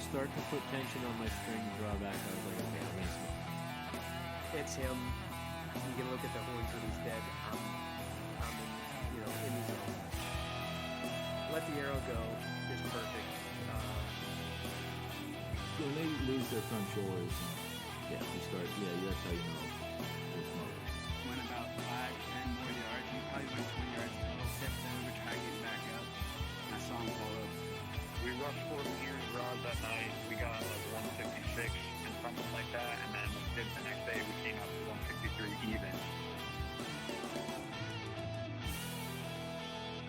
start to put tension on my string drawback, I was like, okay, I'm gonna smoke. It's him. You can look at the horns when he's dead. I'm in the zone. Let the arrow go is perfect. When they lose their front shoulders, yeah, that's how you know they're smoking. Went about 5-10 more yards. We probably went 20 yards total. Stepped over, tried getting back up. And I saw him pull up. We rushed 4 meters rods that night. We got like 156 and something like that. And then the next day we came up to 163 even.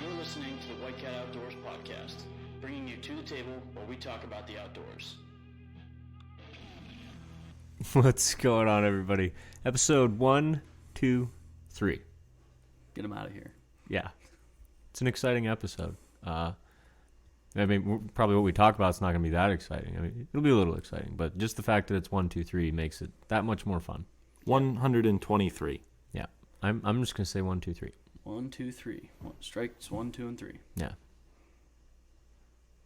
You're listening to the White Cat Outdoors podcast, bringing you to the table where we talk about the outdoors. What's going on, everybody? Episode 1, 2, 3. Get him out of here. Yeah. It's an exciting episode. Probably what we talk about is not going to be that exciting. I mean, it'll be a little exciting, but just the fact that it's 1, 2, 3 makes it that much more fun. 123. Yeah. I'm just going to say 1, 2, 3. 1, 2, 3. Strikes 1, 2, and 3. Yeah.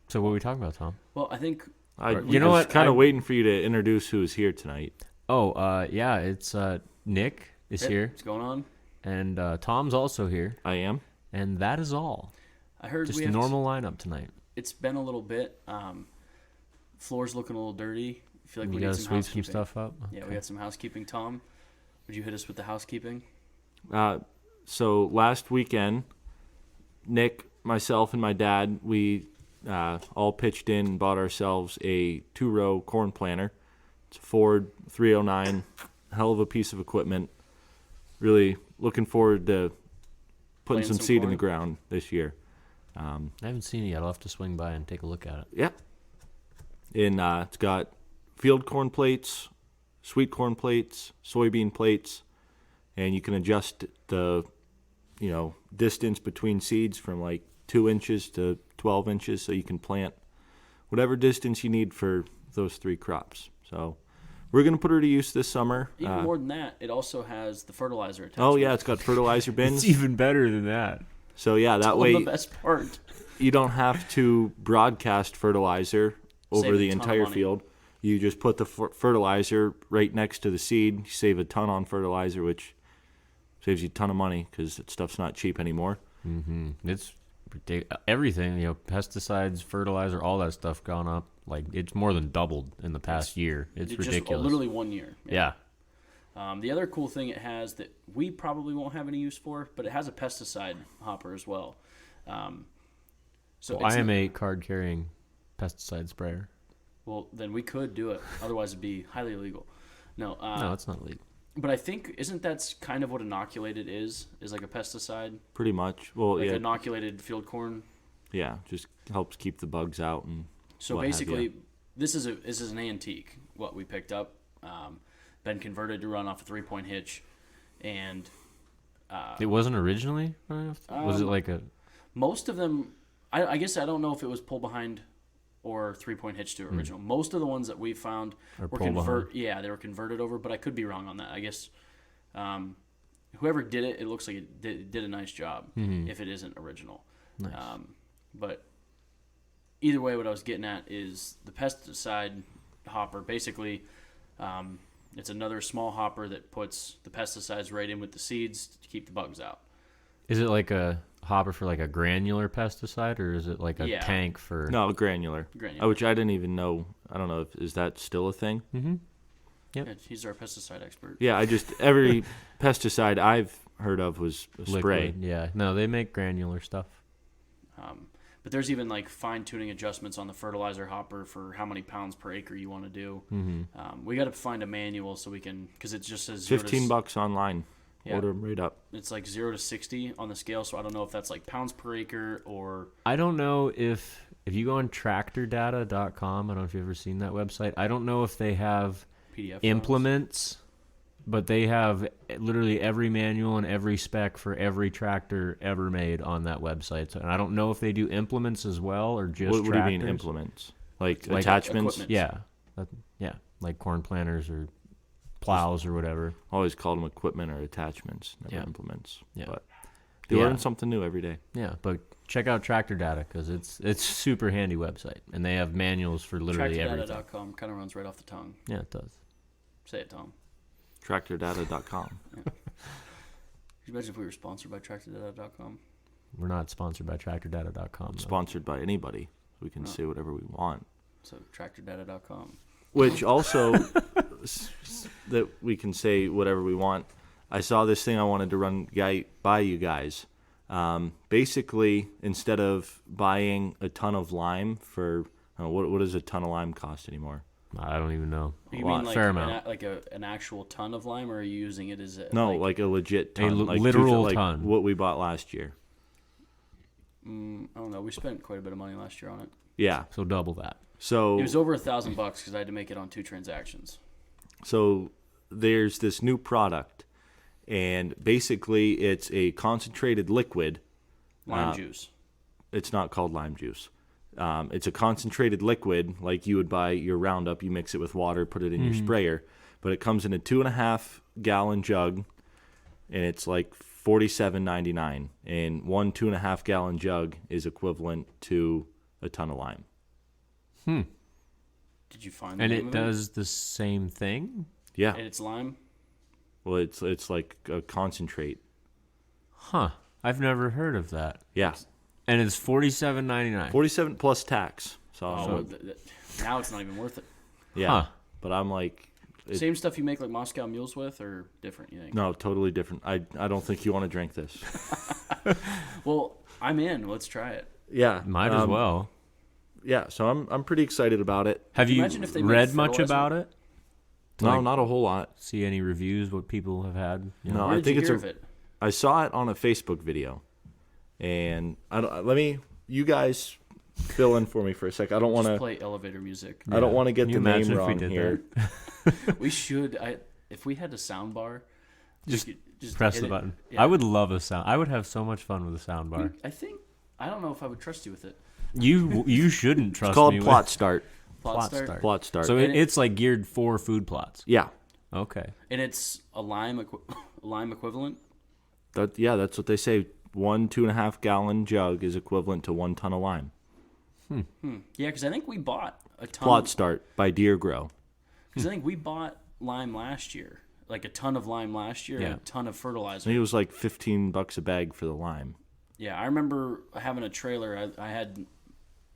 So what are we talking about, Tom? Well, I think You know what? Kind of waiting for you to introduce who's here tonight. Oh, yeah, it's Nick is here. What's going on? And Tom's also here. I am. And that is all. I heard just a normal lineup tonight. It's been a little bit. Floor's looking a little dirty. I feel like we gotta need some sweep housekeeping. some stuff up. Yeah, Okay. we got some housekeeping. Tom, would you hit us with the housekeeping? So last weekend, Nick, myself, and my dad, we all pitched in and bought ourselves a 2-row corn planter. It's a Ford 309, hell of a piece of equipment. Really looking forward to putting some seed in the ground this year. I haven't seen it yet. I'll have to swing by and take a look at it. Yeah. And it's got field corn plates, sweet corn plates, soybean plates, and you can adjust the, distance between seeds from like 2 inches to 12 inches, so you can plant whatever distance you need for those 3 crops. So we're going to put her to use this summer. Even more than that, it also has the fertilizer attached. Oh, yeah, it's got fertilizer bins. It's even better than that. So, yeah, that way the best part. You don't have to broadcast fertilizer over the entire field. You just put the fertilizer right next to the seed. You save a ton on fertilizer, which saves you a ton of money because that stuff's not cheap anymore. Mm-hmm. It's everything, pesticides, fertilizer, all that stuff gone up. Like, it's more than doubled in the past year. It's ridiculous. Just literally 1 year. Yeah. The other cool thing it has that we probably won't have any use for, but it has a pesticide hopper as well. I am a card-carrying pesticide sprayer. Well, then we could do it. Otherwise, it'd be highly illegal. No, it's not illegal. But I think, isn't that kind of what inoculated is like a pesticide? Pretty much. Well, like yeah. Inoculated field corn? Yeah, just helps keep the bugs out. And so basically, this is an antique, what we picked up. Been converted to run off a 3-point hitch. And it wasn't originally? Was it like a... Most of them, I guess I don't know if it was pull behind or 3-point hitch to original. Most of the ones that we found were they were converted over, but I could be wrong on that. I guess whoever did it, it looks like it did a nice job if it isn't original. Nice. But either way, what I was getting at is the pesticide hopper. Basically, it's another small hopper that puts the pesticides right in with the seeds to keep the bugs out. Is it like a hopper for like a granular pesticide, or is it like a tank for... No, granular. Which I didn't even know. I don't know. Is that still a thing? Mm-hmm. Yep. Yeah, he's our pesticide expert. Yeah, every pesticide I've heard of was a spray. Liquid, yeah. No, they make granular stuff. But there's even like fine-tuning adjustments on the fertilizer hopper for how many pounds per acre you want to do. Mm-hmm. We got to find a manual so we can, because it just says $15 online. Yeah. Order them right up. It's like 0 to 60 on the scale, so I don't know if that's like pounds per acre or... I don't know if you go on tractordata.com, I don't know if you've ever seen that website. I don't know if they have PDF implements, but they have literally every manual and every spec for every tractor ever made on that website. So, and I don't know if they do implements as well or just What do tractors. you mean implements? Like attachments? Equipment. Yeah, like corn planters or plows or whatever. Always called them equipment or attachments, never implements. Yeah. But You Yeah. learn something new every day. Yeah, but check out Tractor Data because it's super handy website, and they have manuals for literally everything. TractorData.com kind of runs right off the tongue. Yeah, it does. Say it, Tom. TractorData.com. Could you imagine if we were sponsored by TractorData.com? We're not sponsored by TractorData.com. though. Sponsored by anybody. We can say whatever we want. So TractorData.com. Which also, that we can say whatever we want. I saw this thing I wanted to run by you guys. Basically, instead of buying a ton of lime for, what does a ton of lime cost anymore? I don't even know. You A lot. mean like Fair amount. an actual ton of lime, or are you using it as a No, like a legit ton. A like literal like ton. What we bought last year. I don't know. We spent quite a bit of money last year on it. Yeah. So double that. So It was over $1,000 because I had to make it on 2 transactions. So there's this new product, and basically it's a concentrated liquid. Lime juice. It's not called lime juice. It's a concentrated liquid, like you would buy your Roundup. You mix it with water, put it in your sprayer. But it comes in a 2.5 gallon jug, and it's like $47.99. And one 2.5 gallon jug is equivalent to a ton of lime. Did you find the And name it of does the same thing? Yeah. And it's lime? Well, it's like a concentrate. Huh. I've never heard of that. Yeah. And it's $47.99. 47 plus tax. So, Well, now it's not even worth it. yeah. Huh. But I'm like, Same stuff you make like Moscow mules with, or different, you think? no, totally different. I don't think you want to drink this. Well, I'm in. Let's try it. Yeah. Might as well. Yeah, so I'm pretty excited about it. Have you you imagine if they made read much fertilizer? about it? No, Like- not a whole lot. See any reviews, what people have had? You No, know? Where I did think you it's hear a. of it? I saw it on a Facebook video, and you guys fill in for me for a sec. I don't want Just to. play elevator music. I don't want to get Can the you name imagine if we wrong did here. We should. If we had a sound bar, Just just Press hit the it. button. Yeah. I would love a sound. I would have so much fun with a sound bar. I don't know if I would trust you with it. You shouldn't trust It's called me Plot with Start. Plot start. start. Plot Start. So And it's like geared for food plots. yeah, Okay. And it's a lime equivalent. that's what they say. One 2.5 gallon jug is equivalent to 1 ton of lime. Yeah, because I think we bought a ton. Plot Start by Deer Grow. Because I think we bought lime last year, like a ton of lime last year, Yeah. and a ton of I fertilizer. think it was like $15 a bag for the lime. Yeah, I remember having a trailer. I had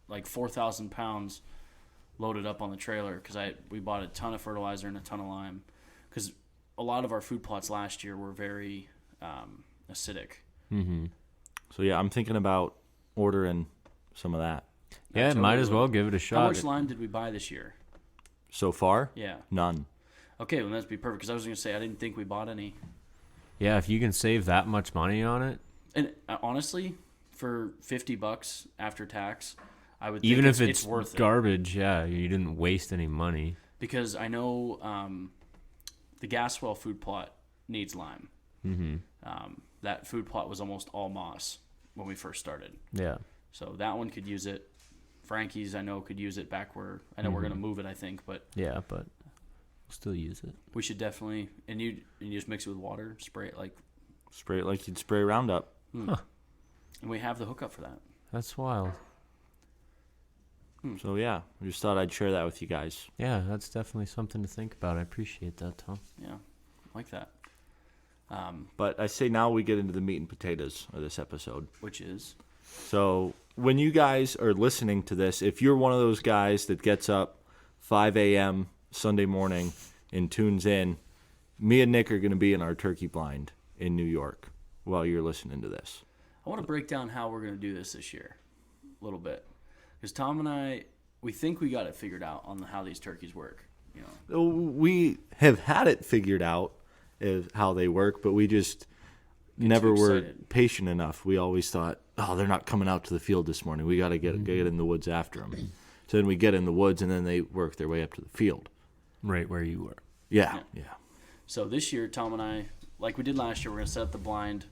like 4,000 pounds loaded up on the trailer because we bought a ton of fertilizer and a ton of lime. Because a lot of our food plots last year were very acidic. So yeah, I'm thinking about ordering some of that. Yeah, totally might as would. well give it a shot. How much lime did we buy this year? So far, Yeah. none. Okay, well, that'd be perfect. Because I was going to say I didn't think we bought any. Yeah, if you can save that much money on it, And honestly, for $50 after tax, I would even think if it's worth it. garbage, yeah, you didn't waste any money. Because I know the Gaswell food plot needs lime. That food plot was almost all moss when we first started. Yeah. So that one could use it. Frankie's, I know, could use it back where I know we're going to move it, I think, but Yeah, but still use it. we should definitely. And you just mix it with water, spray it like. Spray it like you'd spray Roundup. And we have the hookup for that. That's wild. So yeah, I just thought I'd share that with you guys. Yeah, that's definitely something to think about. I appreciate that, Tom. Yeah, like that. But I say now we get into the meat and potatoes of this episode. Which is. So when you guys are listening to this, if you're one of those guys that gets up 5 a.m. Sunday morning and tunes in, me and Nick are going to be in our turkey blind in New York while you're listening to this. I want to break down how we're going to do this year a little bit. Because Tom and I, we think we got it figured out on how these turkeys work. You know, We have had it figured out of how they work, but we just never too were excited. patient enough. We always thought, oh, they're not coming out to the field this morning. We got to get in the woods after them. So then we get in the woods, and then they work their way up to the field. Right where you were. Yeah. So this year, Tom and I, like we did last year, we're going to set up the blind,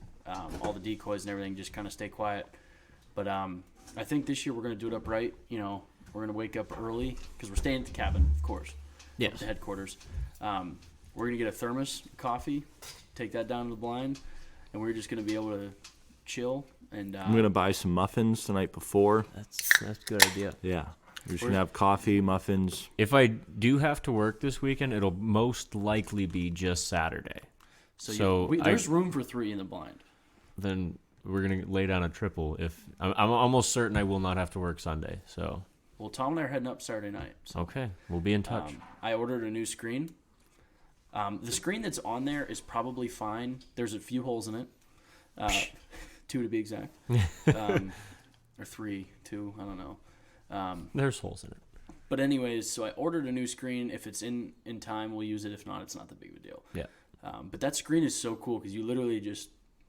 all the decoys and everything, just kind of stay quiet. But I think this year we're going to do it upright. You know, we're going to wake up early because we're staying at the cabin, of course. Yes. The headquarters. We're going to get a thermos, coffee, take that down to the blind, and we're just going to be able to chill. And I'm gonna buy some muffins the night before. That's a good idea. Yeah, we're just gonna have coffee, muffins. If I do have to work this weekend, it'll most likely be just Saturday. So there's room for 3 in the blind. Then we're gonna lay down a triple. If I'm almost certain I will not have to work Sunday. So Well, Tom and I are heading up Saturday night. So, okay, we'll be in touch. I ordered a new screen. The screen that's on there is probably fine. There's a few holes in it. 2 to be exact. Or 3, 2, I don't know. There's holes in it. But anyways, so I ordered a new screen. If it's in time, we'll use it. If not, it's not that big of a deal. Yeah. But that screen is so cool because you literally just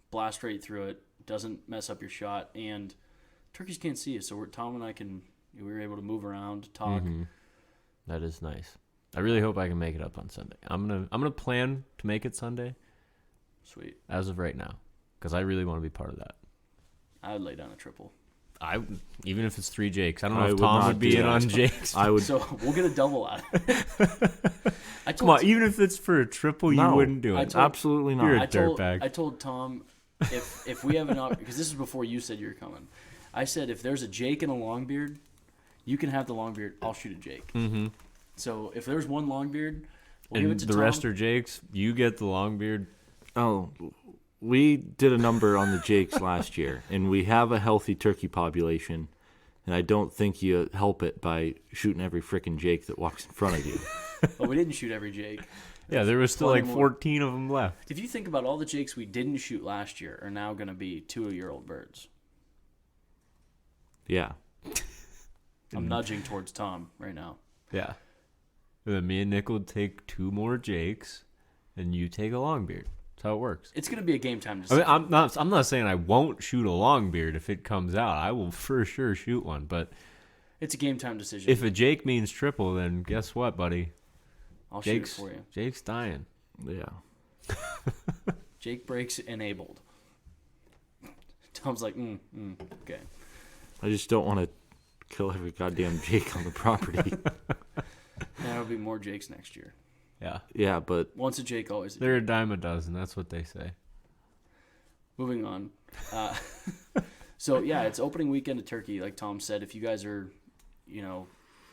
blast right through it. Doesn't mess up your shot. And turkeys can't see us. So Tom and I we were able to move around, talk. Mm-hmm. That is nice. I really hope I can make it up on Sunday. I'm gonna plan to make it Sunday. Sweet. As of right now, because I really want to be part of that. I would lay down a triple. Even if it's 3 Jakes. I don't know I if would Tom not would be do in that. on Jakes. I would. So we'll get a double out of it. Come on, even if it's for a triple, you No, wouldn't do it. Absolutely not. You're a I told dirtbag. Tom if we have an because this is before you said you were coming. I said if there's a Jake and a Longbeard, you can have the Longbeard. I'll shoot a Jake. Mm-hmm. So if there's one Longbeard, we'll give it And to the Tom. rest are Jakes. You get the long beard. Oh, we did a number on the Jakes last year, and we have a healthy turkey population, and I don't think you help it by shooting every frickin' Jake that walks in front of you. But we didn't shoot every Jake. Yeah, there was still plenty like more. 14 of them left. If you think about all the Jakes we didn't shoot last year are now going to be 2-year-old birds. Yeah. I'm nudging towards Tom right now. Yeah. And then me and Nick will take 2 more Jakes, and you take a long beard. That's how it works. It's going to be a game time I decision. mean, I'm not saying I won't shoot a long beard if it comes out. I will for sure shoot one. But It's a game time decision. if a Jake means triple, then guess what, buddy? I'll Jake's shoot it for you. Jake's dying. Yeah. Jake breaks enabled. Tom's like, okay. I just don't want to kill every goddamn Jake on the property. There'll be more Jakes next year. Yeah. Yeah, but Once a Jake, always a Jake. They're a dime a dozen. That's what they say. Moving on. So, yeah, it's opening weekend of Turkey. Like Tom said, if you guys are,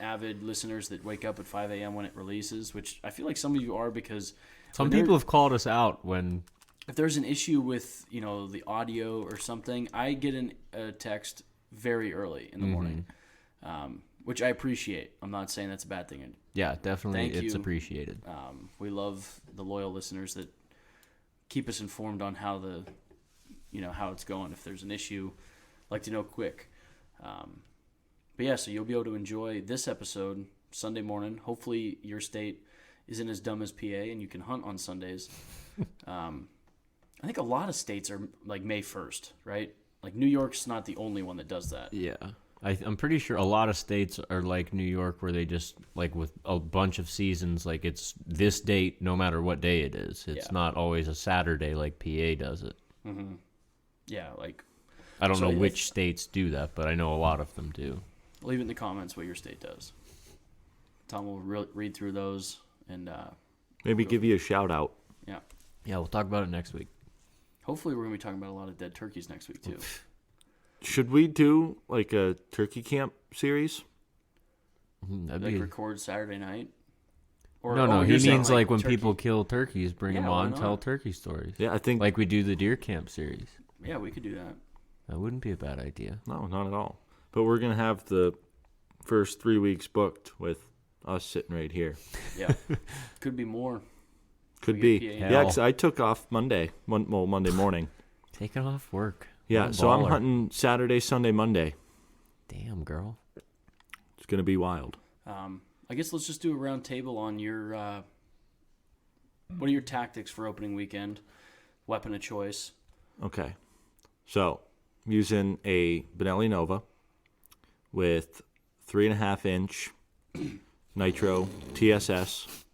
avid listeners that wake up at 5 a.m. when it releases, which I feel like some of you are because Some when people have called us out when if there's an issue with, the audio or something, I get a text very early in the morning, which I appreciate. I'm not saying that's a bad thing. yeah, definitely Thank it's you. appreciated. We love the loyal listeners that keep us informed on how how it's going. If there's an issue, like to know quick. But yeah, so you'll be able to enjoy this episode Sunday morning. Hopefully your state isn't as dumb as PA and you can hunt on Sundays. I think a lot of states are like May 1st, right? Like New York's not the only one that does that. Yeah. I'm pretty sure a lot of states are like New York where they just, like with a bunch of seasons, like it's this date no matter what day it is. It's not always a Saturday like PA does it. Mm-hmm. Yeah, like... I don't So know which states do that, but I know a lot of them do. Leave it in the comments what your state does. Tom will read through those and... maybe give you a shout out. yeah. Yeah, we'll talk about it next week. Hopefully we're going to be talking about a lot of dead turkeys next week, too. Should we do like a turkey camp series? That'd Like be... record Saturday night? Or, No, you're he saying, means like when turkey. people kill turkeys, bring Yeah, them why on, not? tell turkey stories. Yeah, I think. Like we do the deer camp series. Yeah, we could do that. That wouldn't be a bad idea. No, not at all. But we're gonna have the first 3 weeks booked with us sitting right here. Yeah. Could be more. Could We be. get PA. Yeah, Hell. 'cause I took off Monday morning. Taking off work. Yeah, What a so I'm baller. hunting Saturday, Sunday, Monday. Damn, girl. It's gonna be wild. I guess let's just do a round table on your... what are your tactics for opening weekend? Weapon of choice. Okay. So, I'm using a Benelli Nova with 3.5 inch nitro TSS.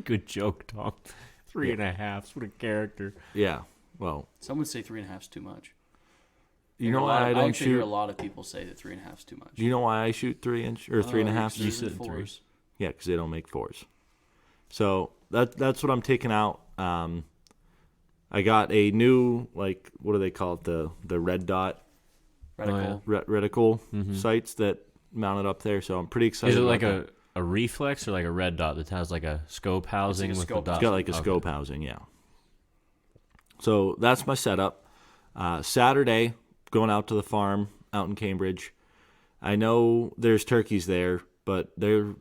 Good joke, Tom. 3.5. What a character. Yeah. Well, Some would say 3.5 is too much. you know why I don't actually hear a shoot. lot of people say that 3.5 is too much. Do you know why I shoot 3 inch or 3.5? You said fours. 3. Yeah, because they don't make 4s. So that's what I'm taking out. I got a new, like, what do they call it? The red dot Reticle. reticle sights that mounted up there. So I'm pretty excited. Is it about like that. a reflex or like a red dot that has like a scope housing with scope. the dot? It's got like a scope housing, yeah. So that's my setup. Saturday, going out to the farm out in Cambridge. I know there's turkeys there, but they're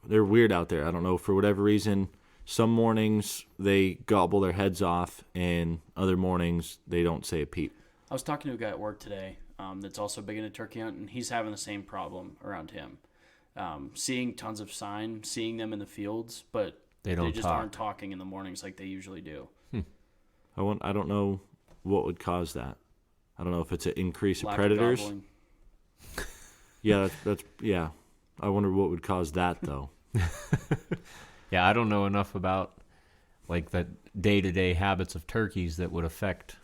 weird out there. I don't know, for whatever reason. Some mornings they gobble their heads off, and other mornings they don't say a peep. I was talking to a guy at work today that's also big into turkey hunt, and he's having the same problem around him. Seeing tons of sign, seeing them in the fields, but They just aren't talking in the mornings like they usually do. I don't know what would cause that. I don't know if it's an increase of Lack predators. Of gobbling. Yeah, that's yeah. I wonder what would cause that though. Yeah, I don't know enough about like the day-to-day habits of turkeys that would affect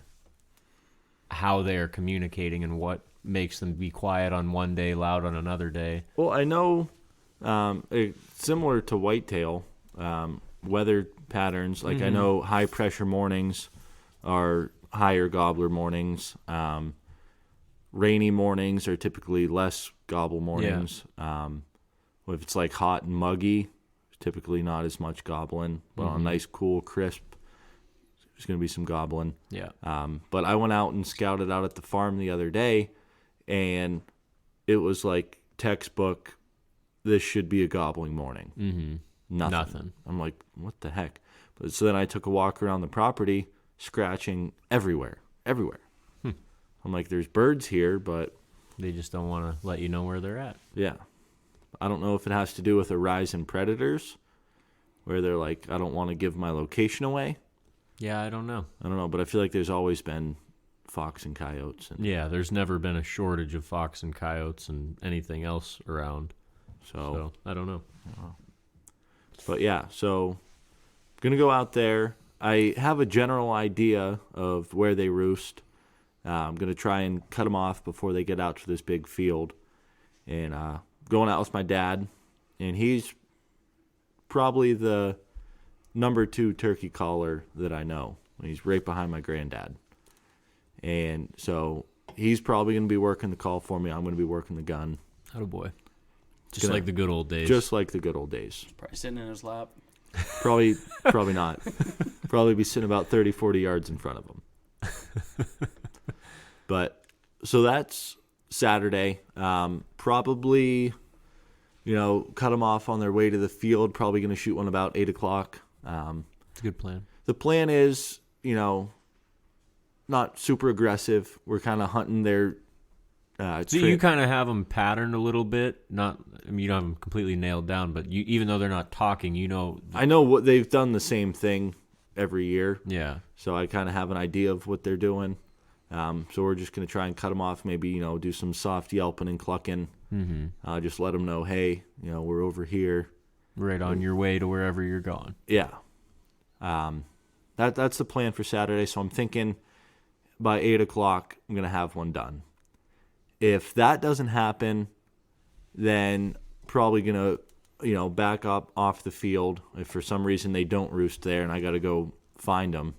how they are communicating and what makes them be quiet on one day, loud on another day. Well, I know similar to whitetail, weather patterns. Like I know high pressure mornings are higher gobbler mornings. Rainy mornings are typically less gobble mornings. If it's like hot and muggy, typically not as much gobbling. But on a nice, cool, crisp, there's going to be some gobbling. Yeah. But I went out and scouted out at the farm the other day, and it was like textbook, this should be a gobbling morning. Mm-hmm. Nothing. I'm like, what the heck? But so then I took a walk around the property, scratching everywhere. I'm like, there's birds here, but They just don't want to let you know where they're at. yeah. I don't know if it has to do with a rise in predators, where they're like, I don't want to give my location away. Yeah, I don't know. I don't know, but I feel like there's always been fox and coyotes. And Yeah, there's never been a shortage of fox and coyotes and anything else around. So I don't know. But yeah, so going to go out there. I have a general idea of where they roost. I'm going to try and cut them off before they get out to this big field. And going out with my dad, and he's probably the number 2 turkey caller that I know. He's right behind my granddad. And so he's probably going to be working the call for me. I'm going to be working the gun. Attaboy. Just like the good old days. Just like the good old days. Probably sitting in his lap. Probably not. Probably be sitting about 30, 40 yards in front of him. But so that's Saturday. Probably, cut them off on their way to the field. Probably going to shoot one about 8 o'clock. It's a good plan. The plan is, not super aggressive. We're kind of hunting their. So you kind of have them patterned a little bit. You don't have them completely nailed down, but even though they're not talking, I know what they've done the same thing every year. Yeah. So I kind of have an idea of what they're doing. So we're just going to try and cut them off. Maybe, do some soft yelping and clucking. Mm-hmm. Just let them know, hey, we're over here. Right on your way to wherever you're going. Yeah. That's the plan for Saturday. So I'm thinking by 8 o'clock, I'm going to have one done. If that doesn't happen, then probably going to, back up off the field. If for some reason they don't roost there and I got to go find them,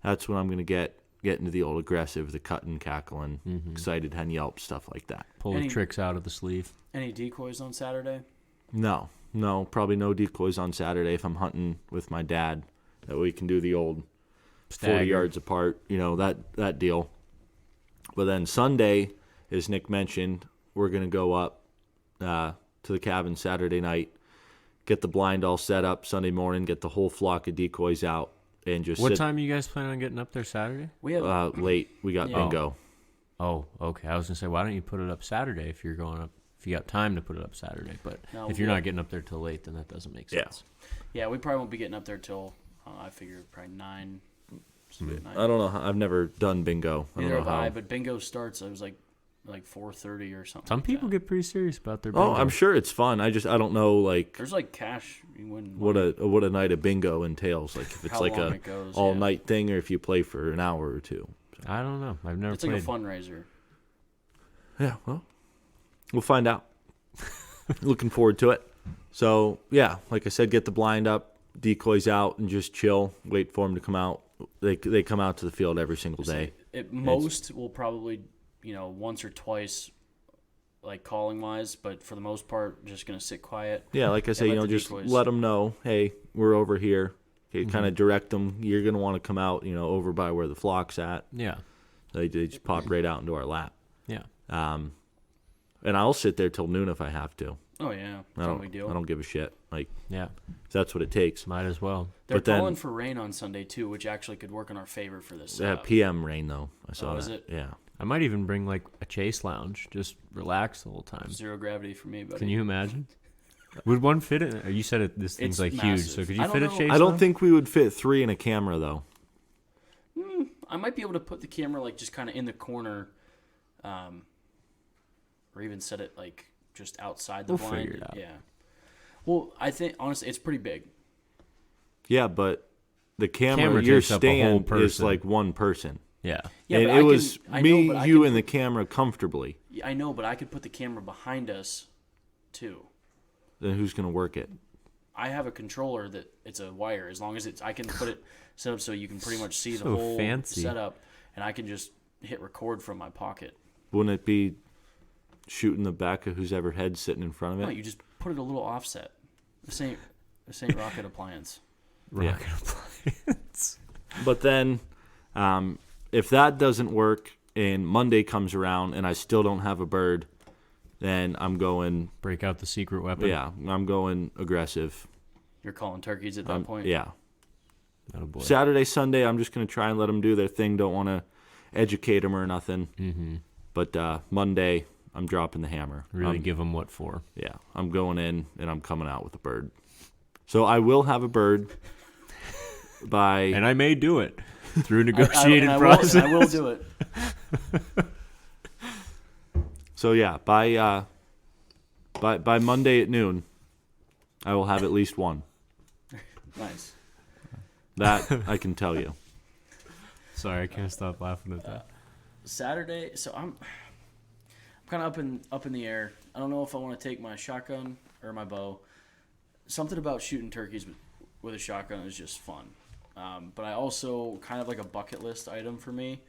that's when I'm going to get into the old aggressive, the cutting, cackling, excited hen yelp, stuff like that. Pull the tricks out of the sleeve. Any decoys on Saturday? No, probably no decoys on Saturday if I'm hunting with my dad. That way we can do the old 40 yards apart, that deal. But then Sunday, as Nick mentioned, we're going to go up to the cabin Saturday night, get the blind all set up Sunday morning, get the whole flock of decoys out, and just What time are you guys planning on getting up there Saturday? We have late. We got bingo. Oh, okay. I was going to say, why don't you put it up Saturday if you're going up, if you got time to put it up Saturday? But if you're not getting up there till late, then that doesn't make sense. Yeah, we probably won't be getting up there till, I figure, probably 9. I don't know. I've never done bingo. I don't Neither know have how. I, but bingo starts, it was like 4:30 or something. Some like people that. get pretty serious about their bingo. Oh, I'm sure it's fun. I don't know There's like cash you win. what a night of bingo entails. Like if it's How like long a it goes, all night thing or if you play for an hour or two. I don't know. I've never It's played. like a fundraiser. Yeah, well, we'll find out. Looking forward to it. So, yeah, like I said, get the blind up, decoys out, and just chill. Wait for them to come out. they come out to the field every single day. At most, we'll probably, once or twice, like calling wise, but for the most part, just gonna sit quiet. Yeah, like I say, let the just decoys. let them know, hey, we're over here. Okay, kind of direct them. You're gonna want to come out, over by where the flock's at. Yeah. They just pop right out into our lap. Yeah. And I'll sit there till noon if I have to. Oh yeah, I no don't. big deal. I don't give a shit. Like, Yeah. if that's what it takes. Might as well. They're but then- calling for rain on Sunday too, which actually could work in our favor for this. PM rain though. I saw that. is it? Yeah. I might even bring like a chase lounge. Just relax the whole time. Zero gravity for me, buddy. Can you imagine? Would one fit in? You said this thing's It's like huge, massive. so could I you don't fit a know. chase I don't lounge? think we would fit 3 in a camera though. I might be able to put the camera like just kind of in the corner, or even set it like just outside the We'll blind. figure it out. Yeah. Well, I think honestly, it's pretty big. Yeah, but the camera Camera your takes up a whole stand is person. like one person. Yeah. Yeah, and but it was I me, know, but I you, could and the camera comfortably. Yeah, I know, but I could put the camera behind us, too. Then who's gonna work it? I have a controller that it's a wire. As long as I can put it set up so you can pretty much see the So whole fancy. setup, and I can just hit record from my pocket. Wouldn't it be shooting the back of whose ever head sitting in front of it? No, you just put it a little offset. This ain't rocket appliance. Rocket appliance. But then, if that doesn't work and Monday comes around and I still don't have a bird, then I'm going. Break out the secret weapon. Yeah, I'm going aggressive. You're calling turkeys at that point. Yeah. Oh boy. Saturday, Sunday, I'm just gonna try and let them do their thing. Don't want to educate them or nothing. Mm-hmm. But Monday, I'm dropping the hammer. Really give them what for. Yeah, I'm going in and I'm coming out with a bird. So I will have a bird by. And I may do it through negotiated I process. will do it. So yeah, by Monday at noon, I will have at least one. Nice. That I can tell you. Sorry, I can't stop laughing at that. Saturday, so I'm kind of up in the air. I don't know if I want to take my shotgun or my bow. Something about shooting turkeys with a shotgun is just fun. But I also kind of like a bucket list item for me.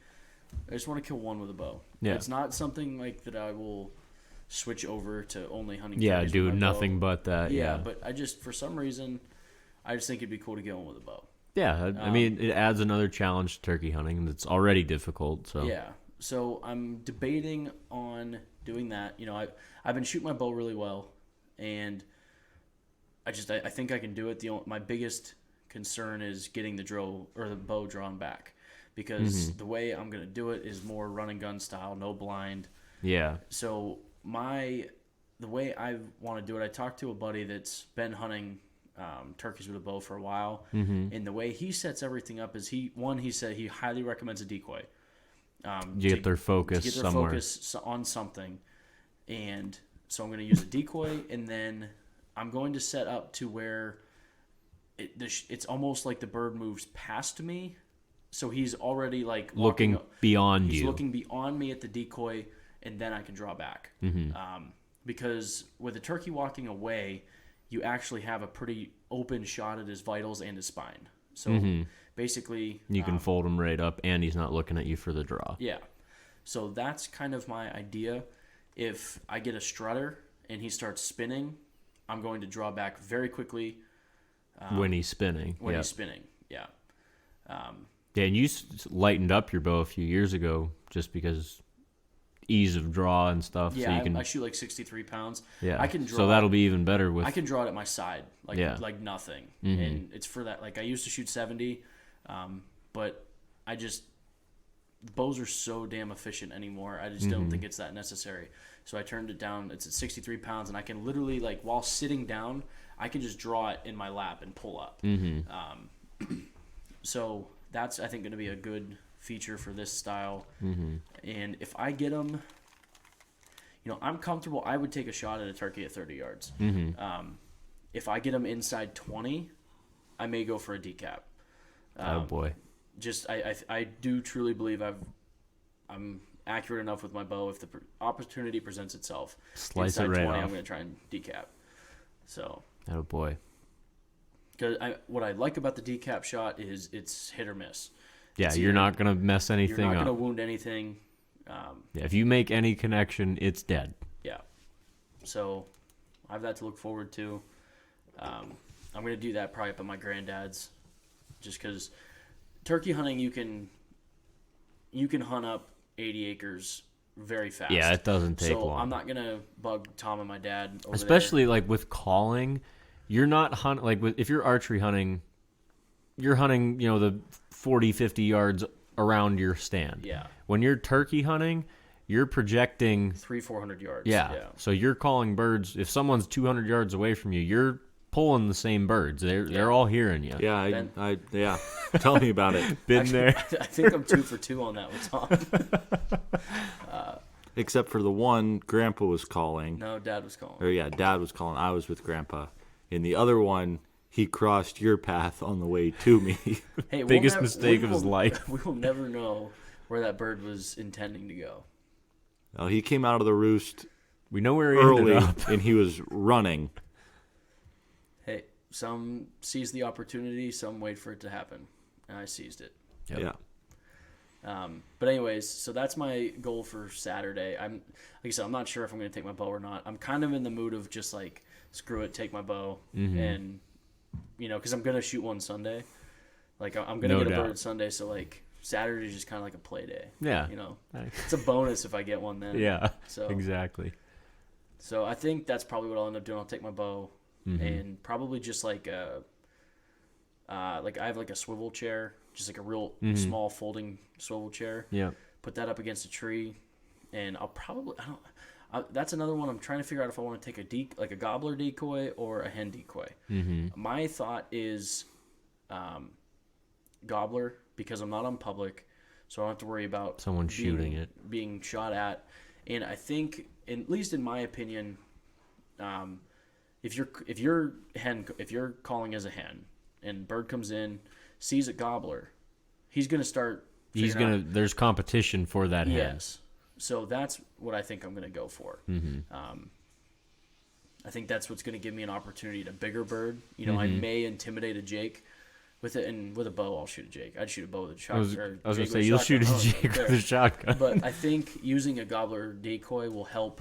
I just want to kill one with a bow. Yeah. It's not something like that I will switch over to only hunting Yeah, turkeys do with my nothing bow. but that. Yeah, Yeah. but I just, for some reason, I just think it'd be cool to get one with a bow. Yeah, I mean, it adds another challenge to turkey hunting, and it's already difficult. So Yeah. So I'm debating on doing that. I've been shooting my bow really well, and I think I can do it. My biggest concern is getting the bow drawn back, because the way I'm gonna do it is more run and gun style, no blind. yeah, So the way I want to do it, I talked to a buddy that's been hunting turkeys with a bow for a while, and the way he sets everything up is he said he highly recommends a decoy. get their focus to get their somewhere. focus on something, and so I'm going to use a decoy, and then I'm going to set up to where it's almost like the bird moves past me, so he's already like Looking beyond he's you. looking beyond me at the decoy, and then I can draw back. Because with a turkey walking away, you actually have a pretty open shot at his vitals and his spine. So basically, You can fold him right up, and he's not looking at you for the draw. yeah. So that's kind of my idea. If I get a strutter and he starts spinning, I'm going to draw back very quickly When he's spinning. when yeah. he's spinning. Yeah. Yeah, and you lightened up your bow a few years ago just because ease of draw and stuff. Yeah, so you can, I shoot like 63 pounds. yeah. I can draw. So that'll be even better with. I can draw it at my side, like Yeah. like nothing, and it's for that. Like I used to shoot 70, but I just bows are so damn efficient anymore. I just don't think it's that necessary. So I turned it down. It's at 63 pounds, and I can literally like while sitting down, I can just draw it in my lap and pull up. So that's I think going to be a good feature for this style. And if I get them. I'm comfortable. I would take a shot at a turkey at 30 yards. If I get them inside 20, I may go for a decap. oh boy. Just I do truly believe I'm accurate enough with my bow. If the opportunity presents itself, Slice it inside right 20, off. I'm going to try and decap. So, Oh boy. because what I like about the decap shot is it's hit or miss. Yeah, you're not gonna mess You're anything not up. gonna wound anything. Yeah, if you make any connection, it's dead. Yeah. So I have that to look forward to. I'm gonna do that probably up at my granddad's, just because turkey hunting you can hunt up 80 acres very fast. Yeah, it doesn't take so long. I'm not gonna bug Tom and my dad over Especially like with calling, you're not hunting like if you're archery hunting, you're hunting, the 40, 50 yards around your stand. Yeah. When you're turkey hunting, you're projecting 300-400 yards. Yeah. So you're calling birds. If someone's 200 yards away from you, you're pulling the same birds. They're all hearing you. Yeah, yeah. Tell me about it. Been there. I think I'm 2 for 2 on that with Tom. Except for the one Grandpa was calling. No, Dad was calling. Or yeah, Dad was calling. I was with Grandpa. In the other one, he crossed your path on the way to me. Hey, Biggest mistake of his life. We will never know where that bird was intending to go. Well, he came out of the roost We know where he early, ended up. and he was running. Hey, some seize the opportunity, some wait for it to happen, and I seized it. Yep. Yeah. But anyways, so that's my goal for Saturday. Like I said, I'm not sure if I'm going to take my bow or not. I'm kind of in the mood of just like, screw it, take my bow, and because I'm going to shoot one Sunday. Like I'm going to No get a doubt. bird Sunday, so like Saturday is just kind of like a play day. Yeah. It's a bonus if I get one then. Yeah. So Exactly. So I think that's probably what I'll end up doing. I'll take my bow and probably just like I have like a swivel chair, just like a real small folding swivel chair. Yeah. Put that up against a tree, and I'll probably that's another one I'm trying to figure out if I want to take a gobbler decoy or a hen decoy. My thought is gobbler, because I'm not on public, so I don't have to worry about Someone shooting it. being shot at. And I think, at least in my opinion, if you're calling as a hen and bird comes in, sees a gobbler, he's gonna start. There's competition for that hen. Yes. So that's what I think I'm gonna go for. I think that's what's gonna give me an opportunity at a bigger bird. I may intimidate a jake with it, and with a bow, I'll shoot a jake. I'd shoot a bow with a shotgun. I was gonna say you'll shoot a jake with a shotgun. But I think using a gobbler decoy will help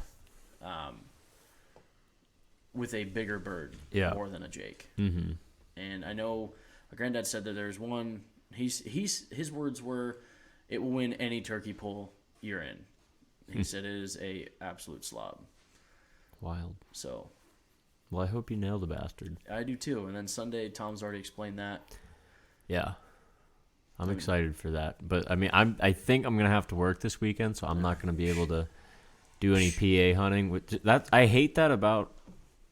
with a bigger bird more than a jake. And I know my granddad said that there's one. His words were, "It will win any turkey pool you're in." He said it is a absolute slob. Wild. So, well, I hope you nail the bastard. I do too. And then Sunday, Tom's already explained that. Yeah. I'm excited for that. But I mean, I think I'm gonna have to work this weekend, so I'm not gonna be able to do any PA hunting. I hate that about.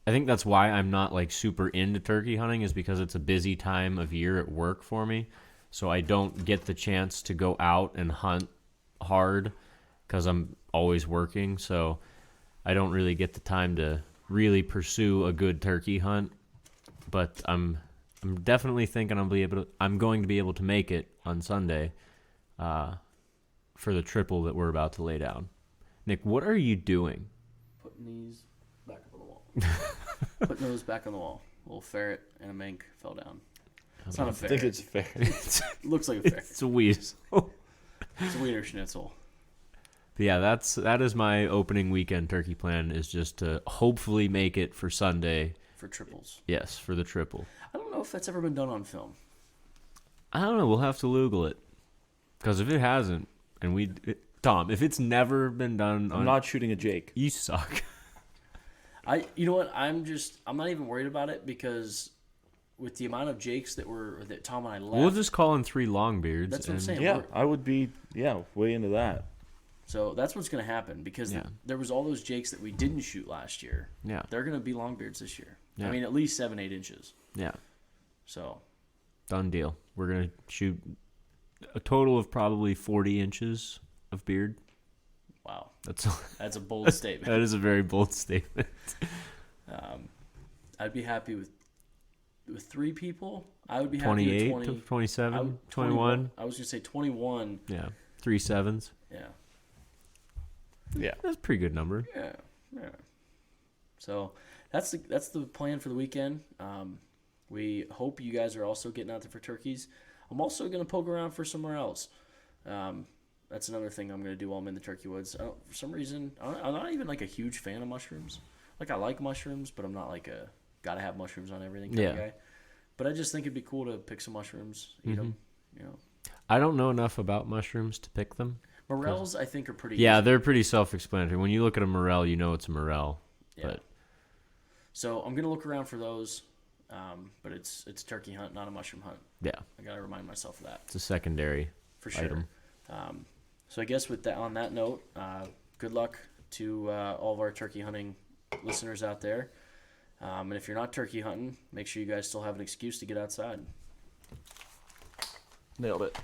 I think that's why I'm not like super into turkey hunting, is because it's a busy time of year at work for me. So I don't get the chance to go out and hunt hard because I'm always working. So I don't really get the time to really pursue a good turkey hunt. But I'm definitely thinking I'm going to be able to make it on Sunday for the triple that we're about to lay down. Nick, what are you doing? Putting these back up on the wall. Putting those back on the wall. A little ferret and a mink fell down. It's not a I ferret. think it's fair. It looks like a ferret. It's a weasel. It's a wiener schnitzel. But yeah, that is my opening weekend turkey plan, is just to hopefully make it for Sunday. For triples. Yes, for the triple. I don't know if that's ever been done on film. I don't know. We'll have to Google it. Because if it hasn't, Tom, if it's never been done, I'm not shooting a jake. You suck. You know what? I'm not even worried about it, because with the amount of jakes that Tom and I left. We'll just call in 3 longbeards. That's what I'm saying. Yeah, I would be way into that. So that's what's going to happen, because there was all those jakes that we didn't shoot last year. Yeah. They're going to be longbeards this year. Yeah. I mean, at least 7-8 inches. Yeah. So. Done deal. We're going to shoot a total of probably 40 inches of beard. Wow. That's a bold statement. That is a very bold statement. I'd be happy with 3 people. I would be happy 28 with 20. to 27, 21. I was going to say 21. Yeah. 3 sevens. Yeah. Yeah. That's a pretty good number. Yeah. So that's the plan for the weekend. We hope you guys are also getting out there for turkeys. I'm also going to poke around for somewhere else. That's another thing I'm going to do while I'm in the turkey woods. For some reason, I'm not even like a huge fan of mushrooms. Like I like mushrooms, but I'm not like a gotta have mushrooms on everything kind of guy. But I just think it'd be cool to pick some mushrooms, eat them. You know. I don't know enough about mushrooms to pick them. Morels, I think, are pretty. Yeah, easy. they're pretty self-explanatory. When you look at a morel, you know it's a morel. Yeah. But So I'm gonna look around for those. But it's turkey hunt, not a mushroom hunt. yeah, I gotta remind myself of that it's a secondary for sure. item. So I guess with that, on that note, good luck to all of our turkey hunting listeners out there. And if you're not turkey hunting, make sure you guys still have an excuse to get outside. Nailed it.